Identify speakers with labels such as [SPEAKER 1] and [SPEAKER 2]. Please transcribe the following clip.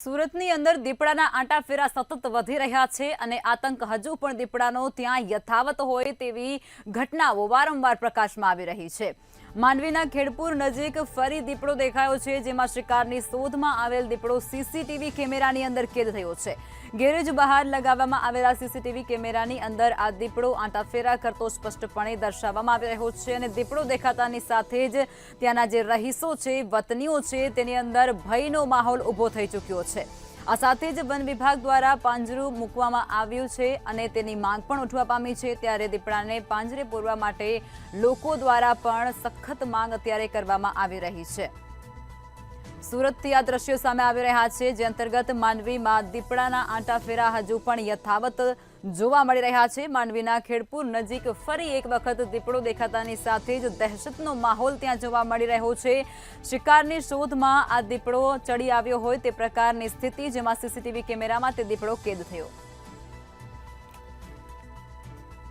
[SPEAKER 1] સુરતની અંદર દીપડાના આંટાફેરા સતત વધી રહ્યા છે અને આતંક હજુ પણ દીપડાનો ત્યાં યથાવત હોય તેવી ઘટનાઓ વારંવાર પ્રકાશમાં આવી રહી છે। માંડવીના ખેડપુર નજીક ફરી દીપડો દેખાયો છે, જેમાં શિકારની શોધમાં આવેલ દીપડો સીસીટીવી કેમેરાની અંદર કેદ થયો છે। ગેરેજ બહાર લગાવવામાં આવેલા સીસીટીવી કેમેરાની અંદર આ દીપડો આંટાફેરા કરતો સ્પષ્ટપણે દર્શાવવામાં આવી રહ્યો છે અને દીપડો દેખાતાની સાથે જ ત્યાંના જે રહીશો છે, વતનીઓ છે, તેની અંદર ભયનો માહોલ ઊભો થઈ ચૂક્યો છે। આ સાથે જ વન વિભાગ દ્વારા પાંજરું મૂકવામાં આવ્યું છે અને તેની માંગ પણ ઉઠવા પામી છે। ત્યારે દીપડાને પાંજરે પૂરવા માટે લોકો દ્વારા પણ સખત માંગ અત્યારે કરવામાં આવી રહી છે। સુરતથી આ દ્રશ્યો સામે આવી રહ્યા છે, જે અંતર્ગત માંડવીમાં દીપડાના આંટાફેરા હજુ પણ યથાવત જોવા મળી રહ્યા છે। માંડવીના ખેડપુર નજીક ફરી એક વખત દીપડો દેખાતાની સાથે જ દહેશતનો માહોલ ત્યાં જોવા મળી રહ્યો છે। શિકારની શોધમાં આ દીપડો ચડી આવ્યો હોય તે પ્રકારની સ્થિતિ, જેમાં સીસીટીવી કેમેરામાં તે દીપડો કેદ થયો।